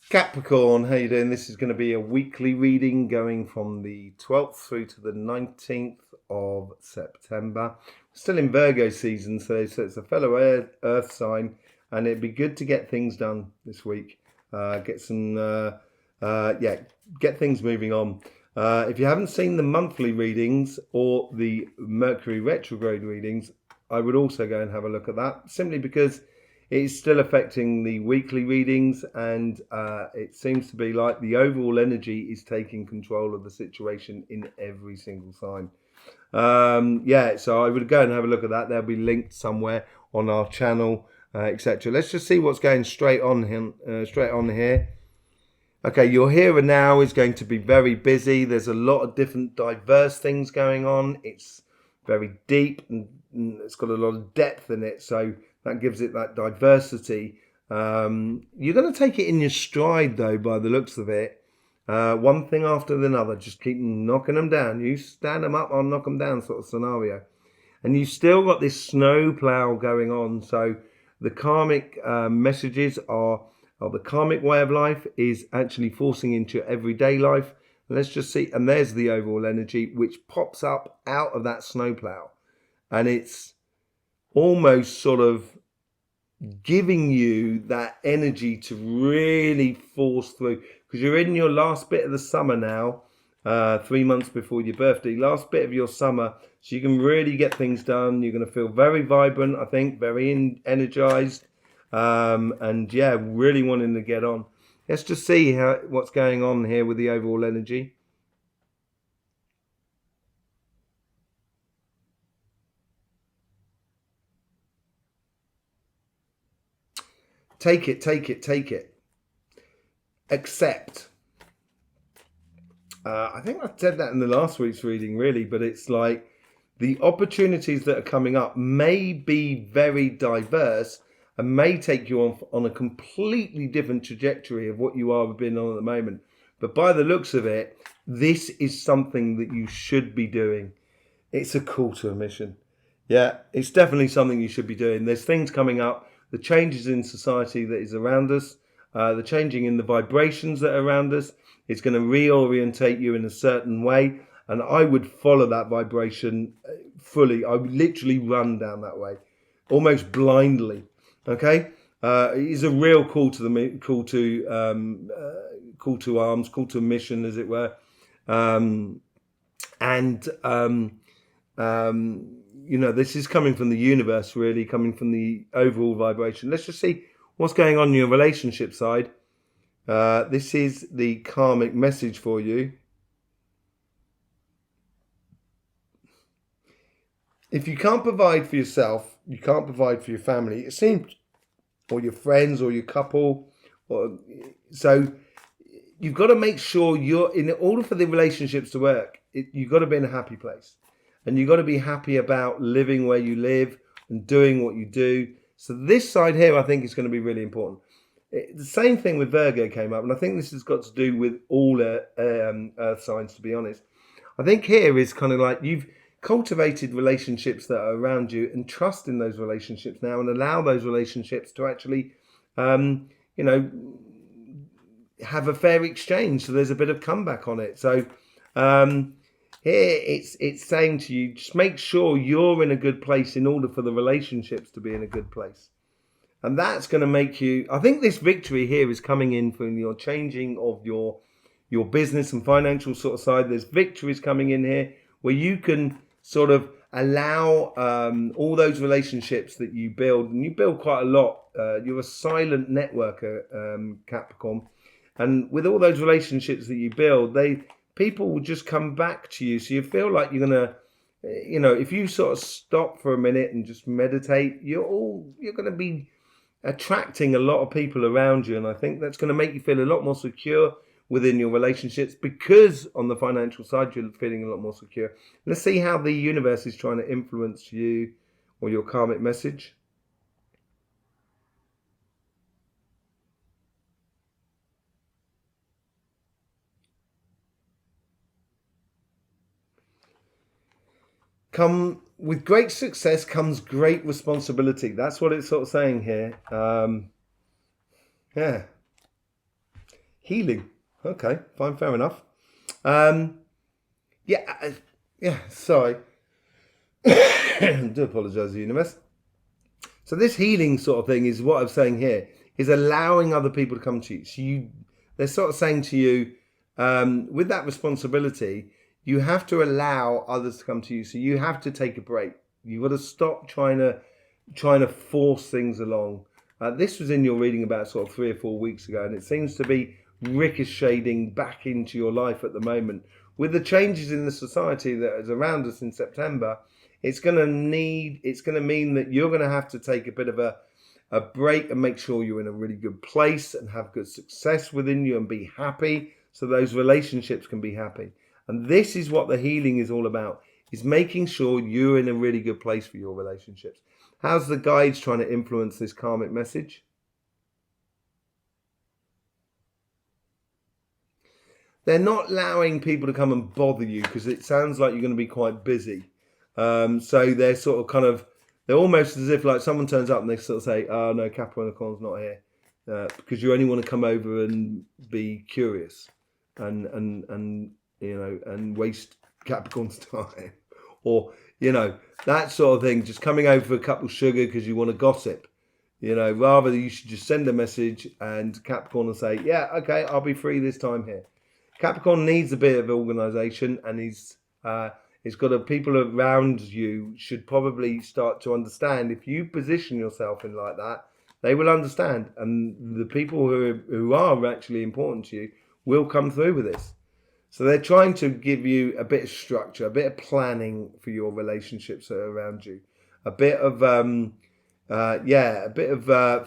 Capricorn, how you doing? This is going to be a weekly reading going from the 12th through to the 19th of September. Still in Virgo season, so it's a fellow earth sign, and it'd be good to get things done this week. Get things moving on. If you haven't seen the monthly readings or the Mercury retrograde readings, I would also go and have a look at that, simply because it's still affecting the weekly readings, and it seems to be like the overall energy is taking control of the situation in every single sign. So I would go and have a look at that. They'll be linked somewhere on our channel, etc. Let's just see what's going straight on here. Okay, your here and now is going to be very busy. There's a lot of different diverse things going on. It's very deep and it's got a lot of depth in it, so that gives it that diversity. You're going to take it in your stride, though, by the looks of it. One thing after another, just keep knocking them down. You stand them up, I'll knock them down sort of scenario. And you've still got this snow plow going on. So the karmic messages are the karmic way of life is actually forcing into your everyday life. Let's just see. And there's the overall energy, which pops up out of that snow plow. And it's almost sort of giving you that energy to really force through, because you're in your last bit of the summer now, 3 months before your birthday, last bit of your summer, so you can really get things done. You're going to feel very vibrant, I think, very energized, and yeah, really wanting to get on. Let's just see what's going on here with the overall energy. Take it. Accept. I think I said that in the last week's reading, really, but it's like the opportunities that are coming up may be very diverse and may take you on a completely different trajectory of what you are been on at the moment. But by the looks of it, this is something that you should be doing. It's a call to a mission. Yeah, it's definitely something you should be doing. There's things coming up. The changes in society that is around us, the changing in the vibrations that are around us, is going to reorientate you in a certain way. And I would follow that vibration fully. I would literally run down that way, almost blindly. Okay, it is a real call to arms, call to mission, as it were, this is coming from the universe, really, coming from the overall vibration. Let's just see what's going on your relationship side. This is the karmic message for you. If you can't provide for yourself, you can't provide for your family, it seems, or your friends or your couple. So you've got to make sure in order for the relationships to work, you've got to be in a happy place. And you've got to be happy about living where you live and doing what you do. So this side here, I think, is going to be really important. The same thing with Virgo came up, and I think this has got to do with all earth signs, to be honest. I think here is kind of like you've cultivated relationships that are around you and trust in those relationships now, and allow those relationships to actually, have a fair exchange. So there's a bit of comeback on it. So, here it's saying to you, just make sure you're in a good place in order for the relationships to be in a good place. And that's going to make you, I think this victory here is coming in from your changing of your business and financial sort of side. There's victories coming in here where you can sort of allow all those relationships that you build, and you build quite a lot. You're a silent networker, Capricorn. And with all those relationships that you build, people will just come back to you. So you feel like you're going to, if you sort of stop for a minute and just meditate, you're going to be attracting a lot of people around you. And I think that's going to make you feel a lot more secure within your relationships, because on the financial side, you're feeling a lot more secure. Let's see how the universe is trying to influence you or your karmic message. With great success comes great responsibility. That's what it's sort of saying here. Yeah. Healing. Okay, fine, fair enough. Sorry. I do apologise, universe. So this healing sort of thing is what I'm saying here, is allowing other people to come to you. So they're sort of saying to you, with that responsibility, you have to allow others to come to you. So you have to take a break. You've got to stop trying to force things along. This was in your reading about sort of 3 or 4 weeks ago, and it seems to be ricocheting back into your life at the moment. With the changes in the society that is around us in September, it's going to mean that you're going to have to take a bit of a break and make sure you're in a really good place and have good success within you and be happy, so those relationships can be happy. And this is what the healing is all about, is making sure you're in a really good place for your relationships. How's the guides trying to influence this karmic message? They're not allowing people to come and bother you because it sounds like you're going to be quite busy. So they're sort of they're almost as if like someone turns up and they sort of say, "Oh no, Capricorn's not here," because you only want to come over and be curious and waste Capricorn's time, or that sort of thing. Just coming over for a cup of sugar because you want to gossip. Rather you should just send a message and Capricorn will say, "Yeah, okay, I'll be free this time here." Capricorn needs a bit of organisation, and he's got people around you should probably start to understand. If you position yourself in like that, they will understand, and the people who are actually important to you will come through with this. So they're trying to give you a bit of structure, a bit of planning for your relationships around you, a bit of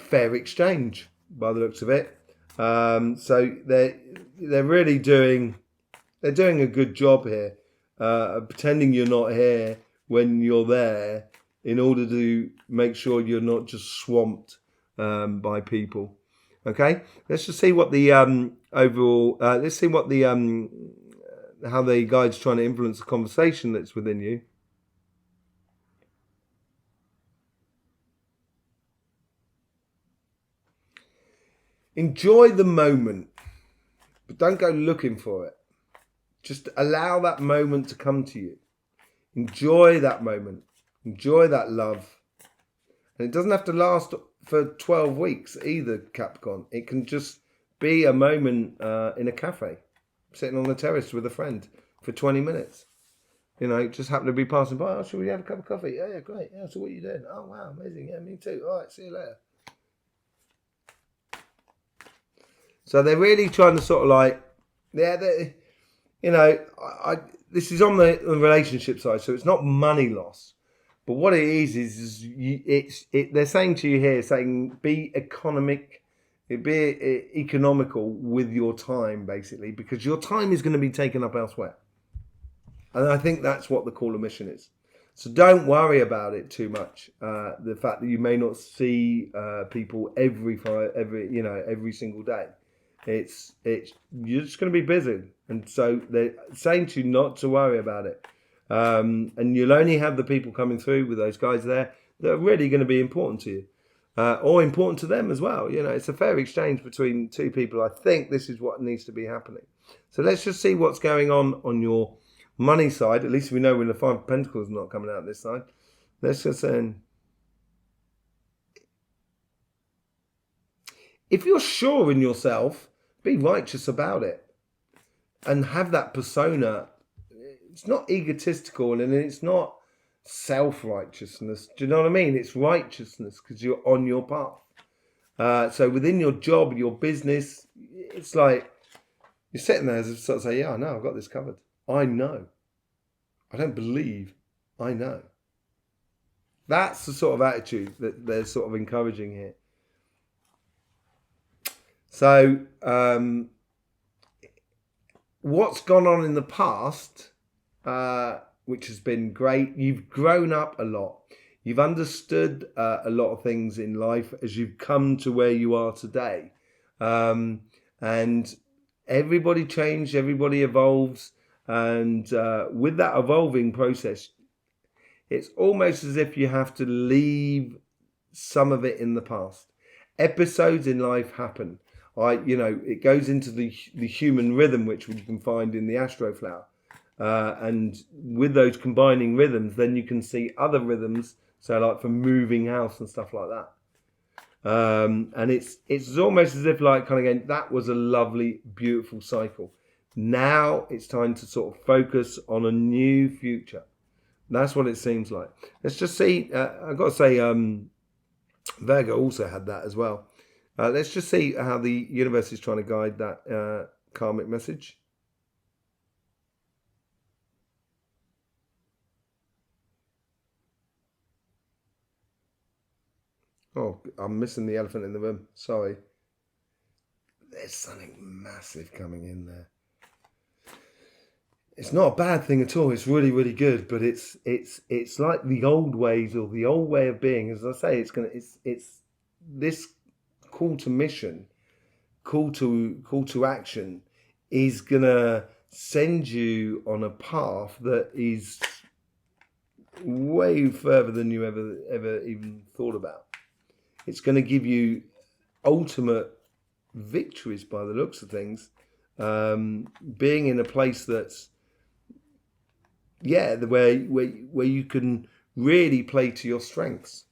fair exchange by the looks of it. So they're really doing a good job here, pretending you're not here when you're there, in order to make sure you're not just swamped by people. Okay, let's just see what the overall. Let's see what the how the guide's trying to influence the conversation that's within you. Enjoy the moment, but don't go looking for it. Just allow that moment to come to you. Enjoy that moment. Enjoy that love. And it doesn't have to last for 12 weeks either, Capricorn. It can just be a moment in a cafe, sitting on the terrace with a friend for 20 minutes. Just happen to be passing by. "Oh, should we have a cup of coffee?" Yeah, great. Yeah, so what are you doing? "Oh, wow, amazing. Yeah, me too. All right, see you later." So they're really trying to sort of like, this is on the relationship side, so it's not money loss. But what it is they're saying to you here, saying be economical with your time, basically, because your time is going to be taken up elsewhere. And I think that's what the call of mission is. So don't worry about it too much. The fact that you may not see people every single day. It's you're just going to be busy, and so they're saying to you not to worry about it. And you'll only have the people coming through with those guys there that are really going to be important to you, or important to them as well. It's a fair exchange between two people. I think this is what needs to be happening. So let's just see what's going on your money side. At least we know when the Five of Pentacles is not coming out this side. Let's just say, if you're sure in yourself, be righteous about it and have that persona. It's not egotistical and it's not self-righteousness. Do you know what I mean? It's righteousness because you're on your path. So within your job, your business, it's like you're sitting there as sort of say, "Yeah, I know, I've got this covered. I know. I don't believe. I know." That's the sort of attitude that they're sort of encouraging here. So what's gone on in the past, which has been great, you've grown up a lot. You've understood a lot of things in life as you've come to where you are today. And everybody changes, everybody evolves. And with that evolving process, it's almost as if you have to leave some of it in the past. Episodes in life happen. It goes into the human rhythm, which you can find in the Astroflower. And with those combining rhythms, then you can see other rhythms, so like for moving house and stuff like that. And it's almost as if like kind of going, that was a lovely, beautiful cycle. Now it's time to sort of focus on a new future. That's what it seems like. Let's just see. I've got to say, Virgo also had that as well. Let's just see how the universe is trying to guide that karmic message. Oh, I'm missing the elephant in the room. Sorry. There's something massive coming in there. It's not a bad thing at all. It's really, really good. But it's like the old ways or the old way of being. As I say, it's this call to mission, call to action, is gonna send you on a path that is way further than you ever even thought about. It's going to give you ultimate victories by the looks of things. Being in a place that's, where you can really play to your strengths.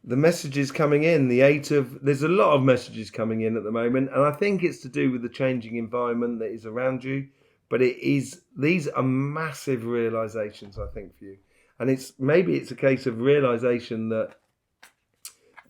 The messages coming in, there's a lot of messages coming in at the moment, and I think it's to do with the changing environment that is around you. But these are massive realizations, I think, for you. And maybe it's a case of realization that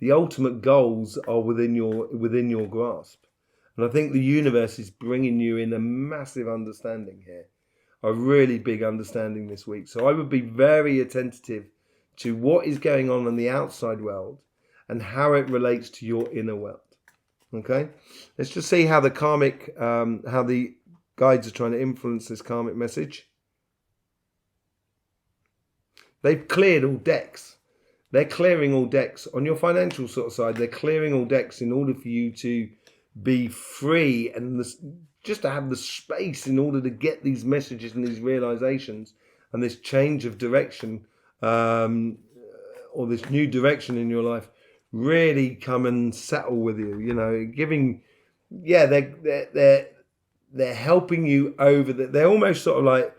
the ultimate goals are within your grasp. And I think the universe is bringing you in a massive understanding here, a really big understanding this week. So I would be very attentive to what is going on in the outside world and how it relates to your inner world. Okay, let's just see how how the guides are trying to influence this karmic message. They've cleared all decks. They're clearing all decks on your financial sort of side. They're clearing all decks in order for you to be free and just to have the space in order to get these messages and these realizations and this change of direction, or this new direction in your life, really come and settle with you. They're helping you over that. They're almost sort of like,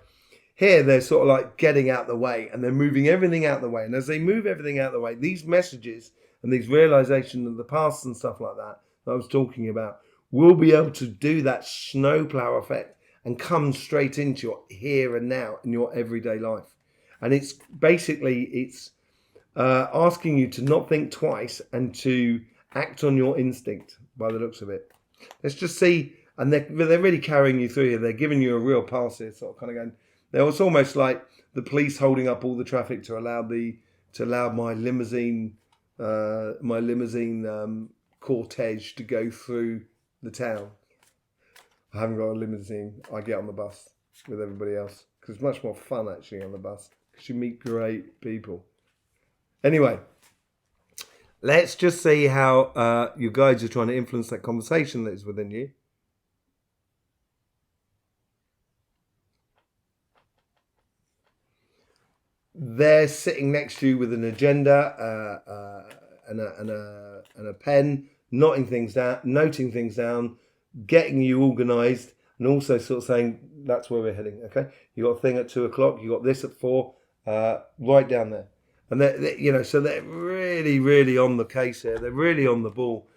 here they're sort of like getting out the way, and they're moving everything out the way. And as they move everything out the way, these messages and these realizations of the past and stuff like that I was talking about will be able to do that snowplow effect and come straight into your here and now in your everyday life. And it's asking you to not think twice and to act on your instinct by the looks of it. Let's just see. And they're really carrying you through here. They're giving you a real pass here, sort of kind of going. It's almost like the police holding up all the traffic to allow my limousine cortege to go through the town. I haven't got a limousine. I get on the bus with everybody else because it's much more fun actually on the bus because you meet great people. Anyway, let's just see how your guides are trying to influence that conversation that is within you. They're sitting next to you with an agenda and a pen, noting things down, getting you organised, and also sort of saying that's where we're heading. Okay, you got a thing at 2:00, you got this at 4, right down there, and so they're really, really on the case here. They're really on the ball.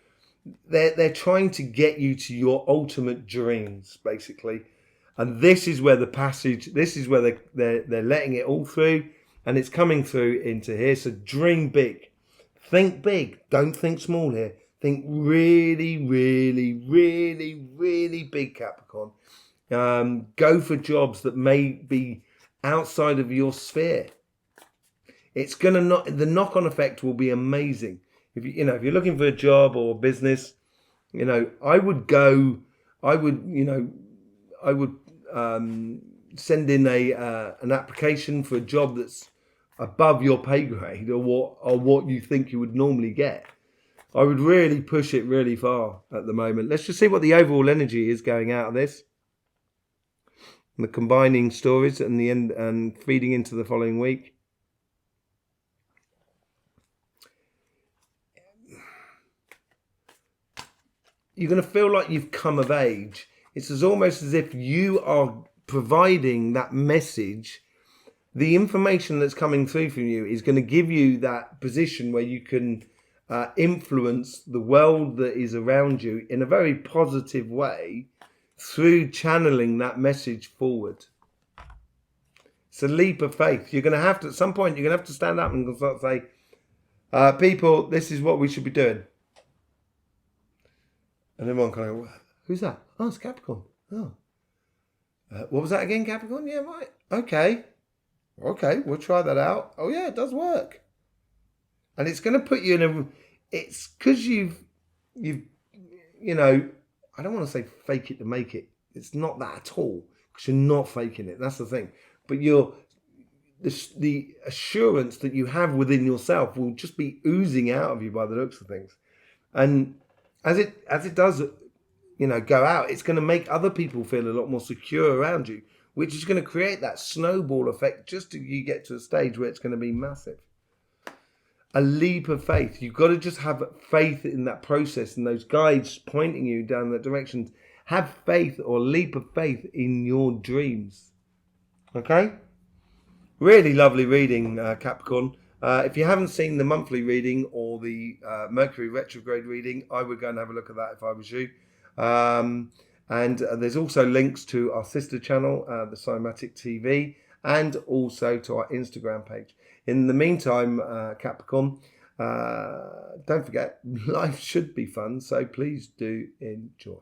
They're trying to get you to your ultimate dreams, basically, and this is where the passage. This is where they're letting it all through. And it's coming through into here. So dream big. Think big. Don't think small here. Think really, really, really, really big, Capricorn. Go for jobs that may be outside of your sphere. It's the knock-on effect will be amazing. If you're looking for a job or a business, I would send in an application for a job that's above your pay grade or what you think you would normally get. I would really push it really far at the moment. Let's just see what the overall energy is going out of this. And the combining stories and the end and feeding into the following week. you're going to feel like you've come of age. It's almost as if you are providing that message. The information that's coming through from you is going to give you that position where you can influence the world that is around you in a very positive way through channeling that message forward. It's a leap of faith. You're going to have to, at some point, you're going to have to stand up and start to say, people, this is what we should be doing. And everyone kind of, who's that? Oh, it's Capricorn. Oh. What was that again, Capricorn? Yeah, right. Okay, we'll try that out. Oh, yeah, it does work. And it's going to put you in a, it's because you've, you know, I don't want to say fake it to make it. It's not that at all, because you're not faking it. That's the thing. But the assurance that you have within yourself will just be oozing out of you by the looks of things. And as it does, you know, go out, it's going to make other people feel a lot more secure around you, which is going to create that snowball effect just till you get to a stage where it's going to be massive. A leap of faith. You've got to just have faith in that process and those guides pointing you down that direction. Have faith or leap of faith in your dreams. Okay? Really lovely reading, Capricorn. If you haven't seen the monthly reading or the Mercury retrograde reading, I would go and have a look at that if I was you. And there's also links to our sister channel, the Cymatic TV, and also to our Instagram page. In the meantime, Capricorn, don't forget, life should be fun, so please do enjoy.